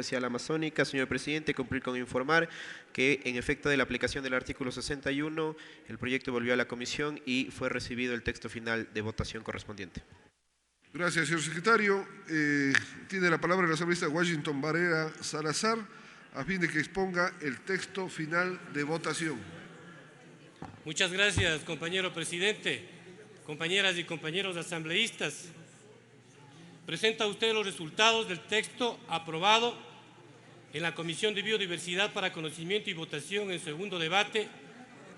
Especial Amazónica. Señor presidente, cumplir con informar que en efecto de la aplicación del artículo 61, el proyecto volvió a la comisión y fue recibido el texto final de votación correspondiente. Gracias, señor secretario. Tiene la palabra el asambleísta Washington Barrera Salazar, a fin de que exponga el texto final de votación. Muchas gracias, compañero presidente, compañeras y compañeros asambleístas. Presenta usted los resultados del texto aprobado en la Comisión de Biodiversidad para conocimiento y votación en segundo debate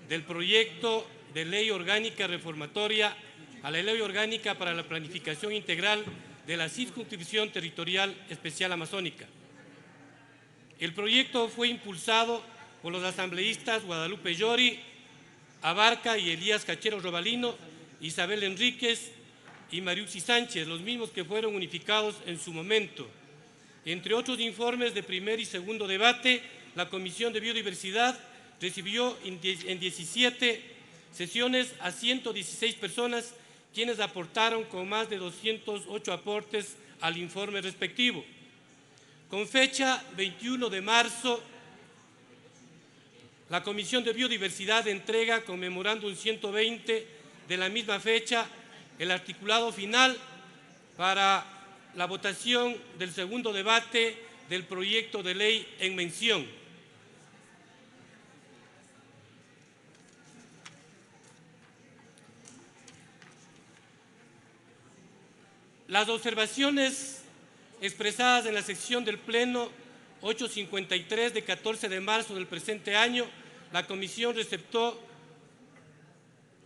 del proyecto de ley orgánica reformatoria a la Ley Orgánica para la Planificación Integral de la Circunscripción Territorial Especial Amazónica. El proyecto fue impulsado por los asambleístas Guadalupe Llori, Abarca y Elías Cachero Robalino, Isabel Enríquez y Mariuxi Sánchez, los mismos que fueron unificados en su momento. Entre otros informes de primer y segundo debate, la Comisión de Biodiversidad recibió en 17 sesiones a 116 personas, quienes aportaron con más de 208 aportes al informe respectivo. Con fecha 21 de marzo, la Comisión de Biodiversidad entrega con memorándum 120 de la misma fecha el articulado final para la votación del segundo debate del proyecto de ley en mención. Las observaciones expresadas en la sección del Pleno 853 de 14 de marzo del presente año, la Comisión receptó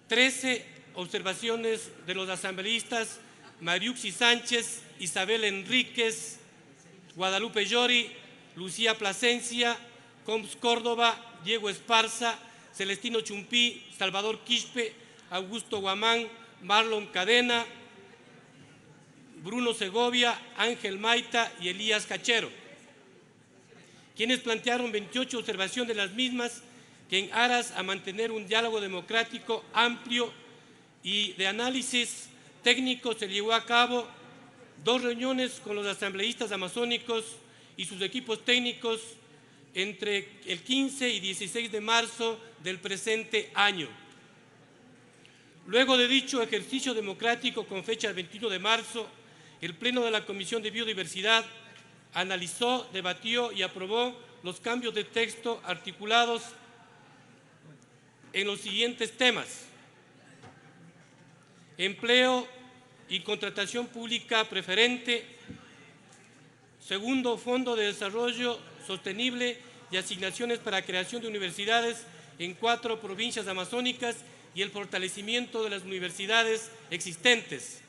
13 observaciones de los asambleístas Mariuxi Sánchez, Isabel Enríquez, Guadalupe Llori, Lucía Plasencia, Combs Córdoba, Diego Esparza, Celestino Chumpí, Salvador Quispe, Augusto Guamán, Marlon Cadena, Bruno Segovia, Ángel Maita y Elías Cachero, quienes plantearon 28 observaciones de las mismas que en aras a mantener un diálogo democrático amplio y de análisis técnico se llevó a cabo 2 reuniones con los asambleístas amazónicos y sus equipos técnicos entre el 15 y 16 de marzo del presente año. Luego de dicho ejercicio democrático con fecha del 21 de marzo, el Pleno de la Comisión de Biodiversidad analizó, debatió y aprobó los cambios de texto articulados en los siguientes temas: empleo y contratación pública preferente, segundo, Fondo de Desarrollo Sostenible y asignaciones para creación de universidades en 4 provincias amazónicas y el fortalecimiento de las universidades existentes,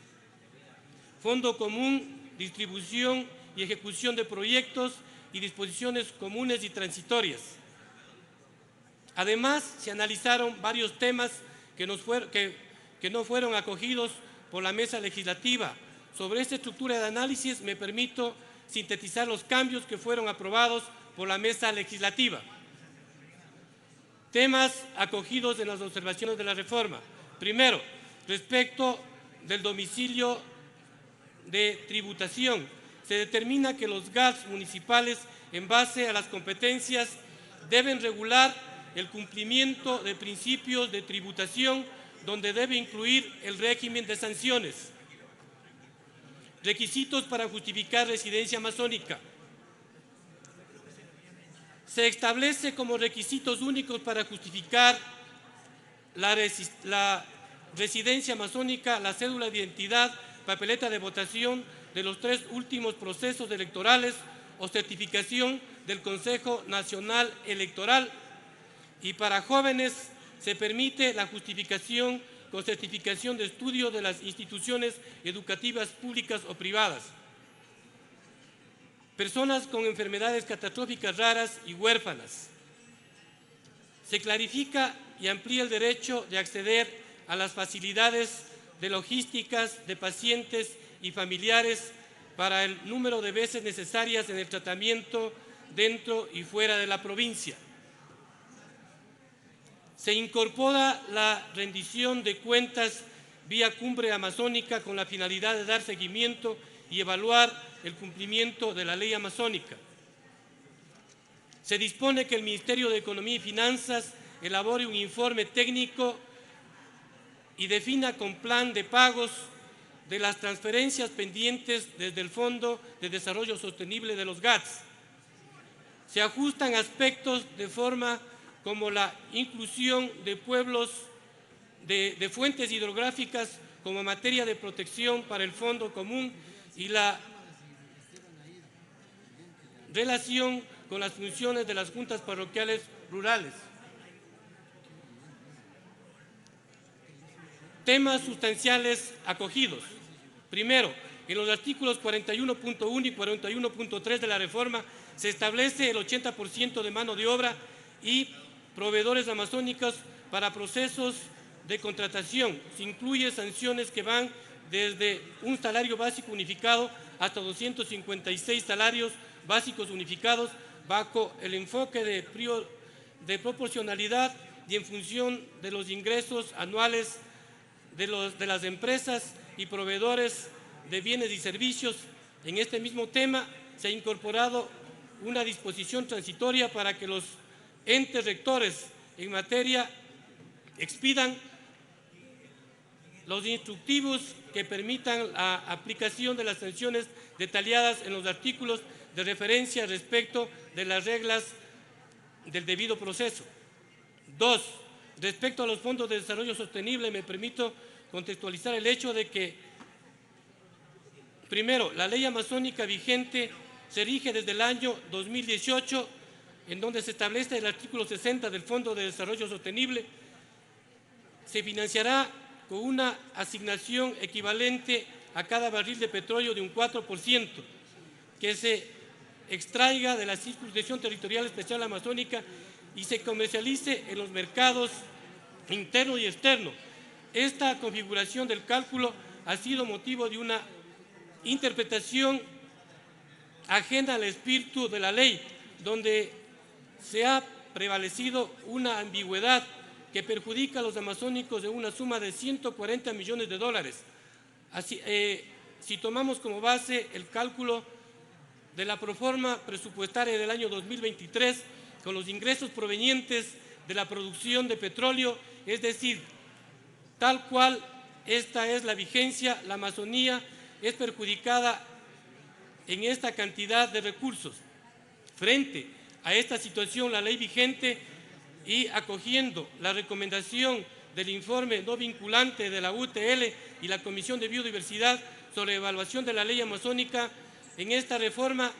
Fondo Común, distribución y ejecución de proyectos y disposiciones comunes y transitorias. Además, se analizaron varios temas que no fueron acogidos por la mesa legislativa. Sobre esta estructura de análisis me permito sintetizar los cambios que fueron aprobados por la mesa legislativa. Temas acogidos en las observaciones de la reforma. Primero, respecto del domicilio de tributación, se determina que los GATS municipales, en base a las competencias, deben regular el cumplimiento de principios de tributación, donde debe incluir el régimen de sanciones. Requisitos para justificar residencia amazónica. Se establece como requisitos únicos para justificar la residencia amazónica la cédula de identidad, papeleta de votación de los 3 últimos procesos electorales o certificación del Consejo Nacional Electoral, y para jóvenes se permite la justificación con certificación de estudio de las instituciones educativas públicas o privadas. Personas con enfermedades catastróficas raras y huérfanas. Se clarifica y amplía el derecho de acceder a las facilidades de logísticas de pacientes y familiares para el número de veces necesarias en el tratamiento dentro y fuera de la provincia. Se incorpora la rendición de cuentas vía Cumbre Amazónica con la finalidad de dar seguimiento y evaluar el cumplimiento de la ley amazónica. Se dispone que el Ministerio de Economía y Finanzas elabore un informe técnico y defina con plan de pagos de las transferencias pendientes desde el Fondo de Desarrollo Sostenible de los GATS. Se ajustan aspectos de forma como la inclusión de pueblos de fuentes hidrográficas como materia de protección para el Fondo Común y la relación con las funciones de las juntas parroquiales rurales. Temas sustanciales acogidos. Primero, en los artículos 41.1 y 41.3 de la reforma se establece el 80% de mano de obra y proveedores amazónicos para procesos de contratación. Se incluye sanciones que van desde un salario básico unificado hasta 256 salarios básicos unificados bajo el enfoque de proporcionalidad y en función de los ingresos anuales de las empresas y proveedores de bienes y servicios. En este mismo tema se ha incorporado una disposición transitoria para que los entes rectores en materia expidan los instructivos que permitan la aplicación de las sanciones detalladas en los artículos de referencia respecto de las reglas del debido proceso. 2. Respecto a los fondos de desarrollo sostenible, me permito contextualizar el hecho de que, primero, la ley amazónica vigente se rige desde el año 2018, en donde se establece el artículo 60 del Fondo de Desarrollo Sostenible. Se financiará con una asignación equivalente a cada barril de petróleo de un 4%, que se extraiga de la circunscripción territorial especial amazónica y se comercialice en los mercados interno y externo. Esta configuración del cálculo ha sido motivo de una interpretación ajena al espíritu de la ley, donde se ha prevalecido una ambigüedad que perjudica a los amazónicos de una suma de 140 millones de dólares. Así, si tomamos como base el cálculo de la proforma presupuestaria del año 2023, con los ingresos provenientes de la producción de petróleo, es decir, tal cual esta es la vigencia, la Amazonía es perjudicada en esta cantidad de recursos. Frente a esta situación, la ley vigente y acogiendo la recomendación del informe no vinculante de la UTL y la Comisión de Biodiversidad sobre evaluación de la ley amazónica, en esta reforma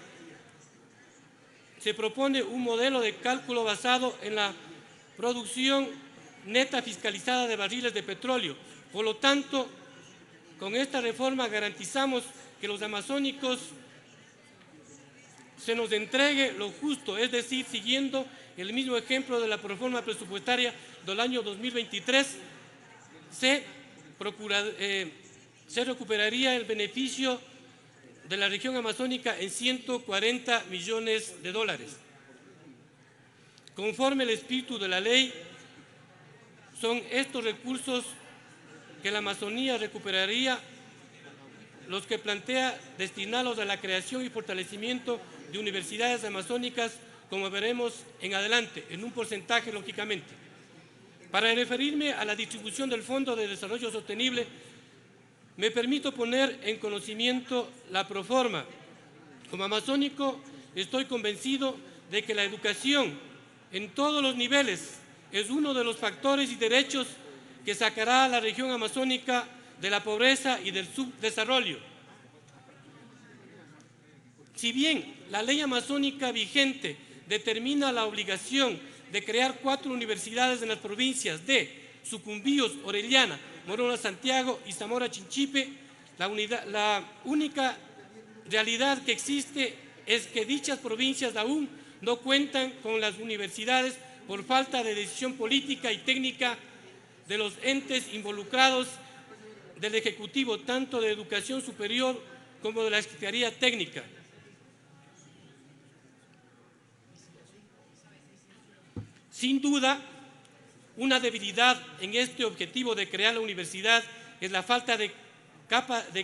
se propone un modelo de cálculo basado en la producción neta fiscalizada de barriles de petróleo. Por lo tanto, con esta reforma garantizamos que los amazónicos se nos entregue lo justo, es decir, siguiendo el mismo ejemplo de la proforma presupuestaria del año 2023, se recuperaría el beneficio de la región amazónica en 140 millones de dólares. Conforme el espíritu de la ley, son estos recursos que la Amazonía recuperaría los que plantea destinarlos a la creación y fortalecimiento de universidades amazónicas, como veremos en adelante, en un porcentaje lógicamente. Para referirme a la distribución del Fondo de Desarrollo Sostenible, me permito poner en conocimiento la proforma. Como amazónico, estoy convencido de que la educación en todos los niveles es uno de los factores y derechos que sacará a la región amazónica de la pobreza y del subdesarrollo. Si bien la ley amazónica vigente determina la obligación de crear 4 universidades en las provincias de Sucumbíos, Orellana, Morona, Santiago y Zamora Chinchipe, la única realidad que existe es que dichas provincias aún no cuentan con las universidades por falta de decisión política y técnica de los entes involucrados del Ejecutivo, tanto de Educación Superior como de la Secretaría Técnica. Sin duda, una debilidad en este objetivo de crear la universidad es la falta de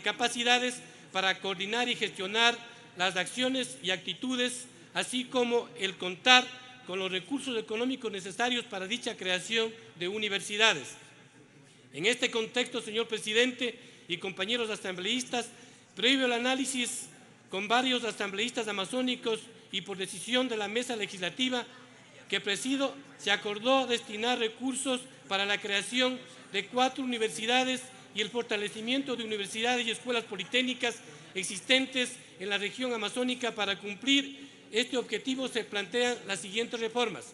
capacidades para coordinar y gestionar las acciones y actitudes así como el contar con los recursos económicos necesarios para dicha creación de universidades. En este contexto, señor presidente y compañeros asambleístas, previo al análisis con varios asambleístas amazónicos y por decisión de la mesa legislativa que presido, se acordó destinar recursos para la creación de 4 universidades y el fortalecimiento de universidades y escuelas politécnicas existentes en la región amazónica. Para cumplir este objetivo se plantean las siguientes reformas.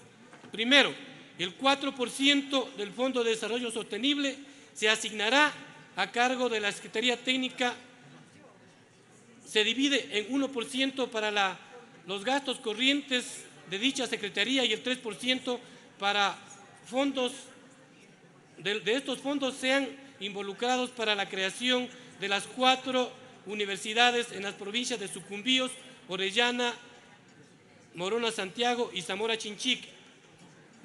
Primero, el 4% del Fondo de Desarrollo Sostenible se asignará a cargo de la Secretaría Técnica, se divide en 1% para los gastos corrientes de dicha Secretaría y el 3% para fondos, de estos fondos sean involucrados para la creación de las 4 universidades en las provincias de Sucumbíos, Orellana, Morona Santiago y Zamora Chinchique.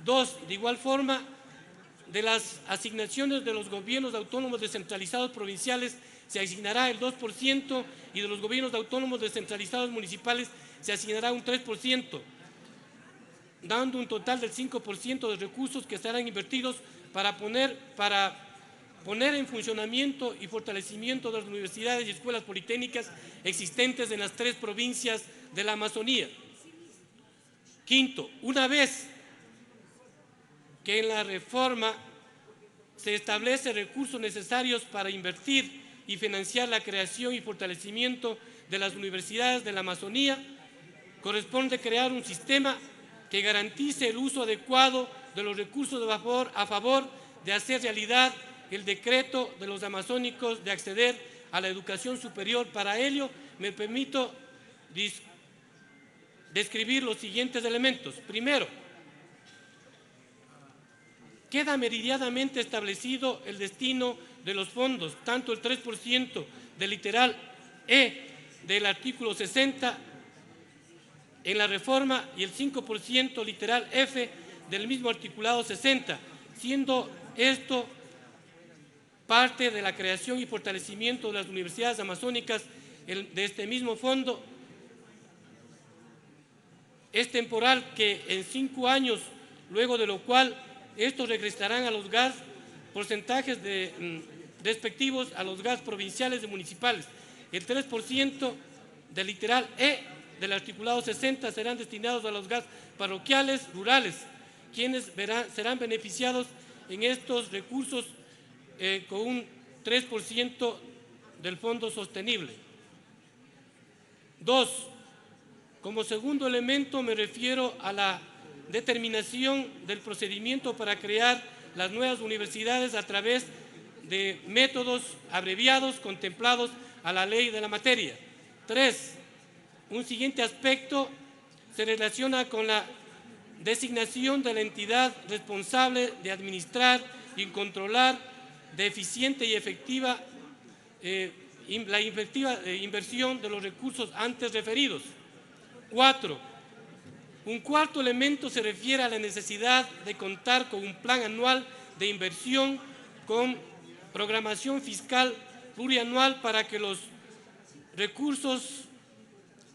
2. De igual forma, de las asignaciones de los gobiernos autónomos descentralizados provinciales se asignará el 2% y de los gobiernos autónomos descentralizados municipales se asignará un 3%, dando un total del 5% de recursos que estarán invertidos para poner en funcionamiento y fortalecimiento de las universidades y escuelas politécnicas existentes en las 3 provincias de la Amazonía. Quinto, una vez que en la reforma se establece recursos necesarios para invertir y financiar la creación y fortalecimiento de las universidades de la Amazonía, corresponde crear un sistema que garantice el uso adecuado de los recursos a favor de hacer realidad el decreto de los amazónicos de acceder a la educación superior. Para ello, me permito describir los siguientes elementos. Primero, queda meridianamente establecido el destino de los fondos, tanto el 3% del literal E del artículo 60 en la reforma y el 5% literal F del mismo articulado 60, siendo esto parte de la creación y fortalecimiento de las universidades amazónicas. De este mismo fondo es temporal, que en 5 años, luego de lo cual estos regresarán a los GAS porcentajes respectivos a los GAS provinciales y municipales. El 3% del literal E del articulado 60 serán destinados a los GAS parroquiales rurales, quienes serán beneficiados en estos recursos con un 3% del fondo sostenible. 2. Como segundo elemento me refiero a la determinación del procedimiento para crear las nuevas universidades a través de métodos abreviados contemplados a la ley de la materia. 3. Un siguiente aspecto se relaciona con la designación de la entidad responsable de administrar y controlar de eficiente y efectiva la inversión de los recursos antes referidos. 4. Un cuarto elemento se refiere a la necesidad de contar con un plan anual de inversión con programación fiscal plurianual para que los recursos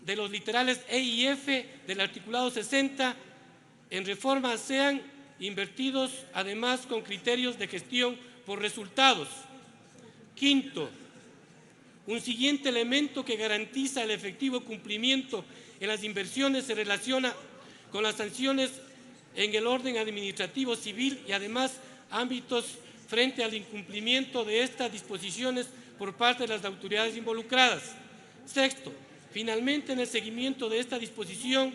de los literales E y F del articulado 60 en reforma sean invertidos además con criterios de gestión por resultados. Quinto, un siguiente elemento que garantiza el efectivo cumplimiento en las inversiones se relaciona con las sanciones en el orden administrativo civil y además ámbitos frente al incumplimiento de estas disposiciones por parte de las autoridades involucradas. Sexto, finalmente, en el seguimiento de esta disposición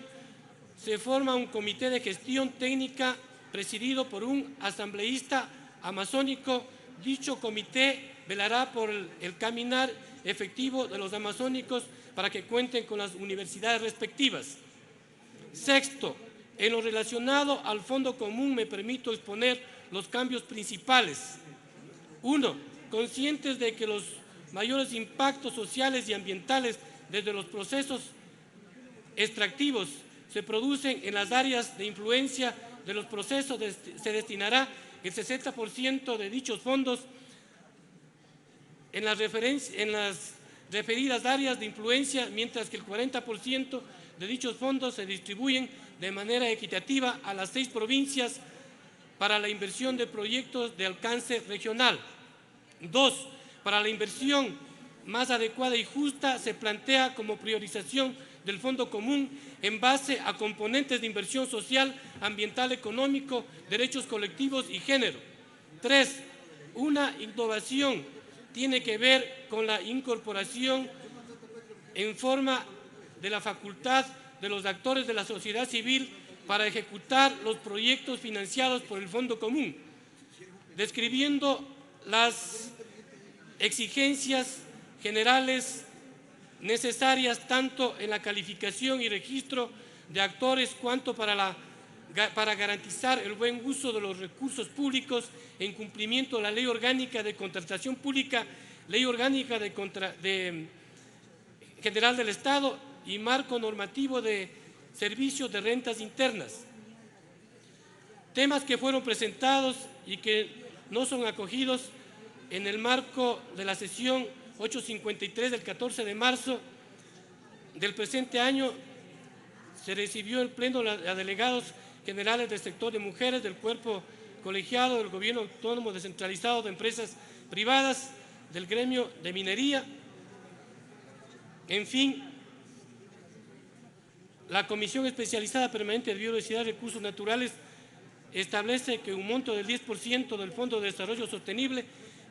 se forma un comité de gestión técnica presidido por un asambleísta amazónico. Dicho comité velará por el caminar efectivo de los amazónicos para que cuenten con las universidades respectivas. Sexto, en lo relacionado al Fondo Común me permito exponer los cambios principales. 1. Conscientes de que los mayores impactos sociales y ambientales desde los procesos extractivos se producen en las áreas de influencia de los procesos, se destinará el 60% de dichos fondos en las referidas áreas de influencia, mientras que el 40% de dichos fondos se distribuyen de manera equitativa a las 6 provincias para la inversión de proyectos de alcance regional. 2. Para la inversión más adecuada y justa se plantea como priorización del Fondo Común en base a componentes de inversión social, ambiental, económico, derechos colectivos y género. 3. Una innovación tiene que ver con la incorporación en forma de la facultad de los actores de la sociedad civil para ejecutar los proyectos financiados por el Fondo Común, describiendo las exigencias generales necesarias tanto en la calificación y registro de actores cuanto para garantizar el buen uso de los recursos públicos en cumplimiento de la Ley Orgánica de Contratación Pública, Ley Orgánica General del Estado y Marco Normativo de Servicios de Rentas Internas. Temas que fueron presentados y que no son acogidos en el marco de la sesión 853 del 14 de marzo del presente año se recibió en pleno a delegados generales del sector de mujeres, del cuerpo colegiado del Gobierno Autónomo Descentralizado de Empresas Privadas, del gremio de minería. En fin, la Comisión Especializada Permanente de Biodiversidad y Recursos Naturales establece que un monto del 10% del Fondo de Desarrollo Sostenible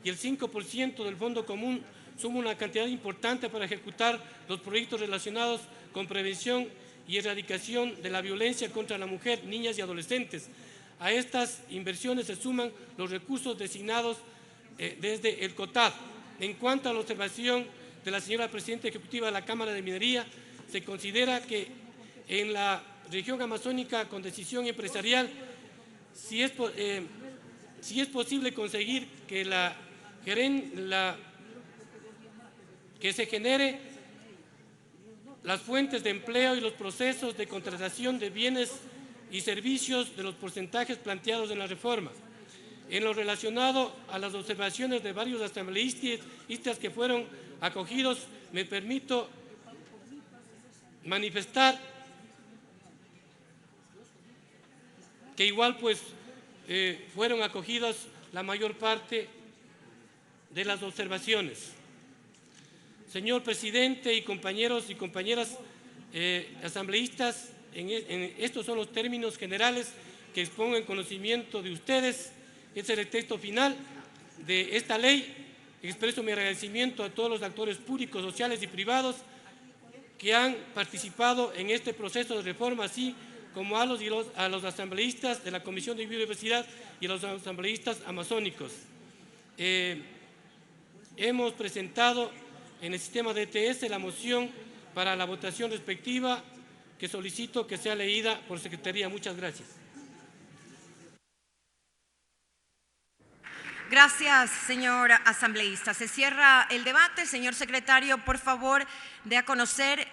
y el 5% del Fondo Común suma una cantidad importante para ejecutar los proyectos relacionados con prevención y erradicación de la violencia contra la mujer, niñas y adolescentes. A estas inversiones se suman los recursos designados desde el COTAD. En cuanto a la observación de la señora Presidenta Ejecutiva de la Cámara de Minería, se considera que en la región amazónica con decisión empresarial, si es posible conseguir que que se genere las fuentes de empleo y los procesos de contratación de bienes y servicios de los porcentajes planteados en la reforma. En lo relacionado a las observaciones de varios asambleístas que fueron acogidos, me permito manifestar que igual fueron acogidas la mayor parte de las observaciones. Señor Presidente y compañeros y compañeras asambleístas, estos son los términos generales que expongo en conocimiento de ustedes. Este es el texto final de esta ley. Expreso mi agradecimiento a todos los actores públicos, sociales y privados que han participado en este proceso de reforma, así como a los asambleístas de la Comisión de Biodiversidad y a los asambleístas amazónicos. Hemos presentado en el sistema de ETS la moción para la votación respectiva, que solicito que sea leída por Secretaría. Muchas gracias. Gracias, señor asambleísta. Se cierra el debate. Señor secretario, por favor, dé a conocer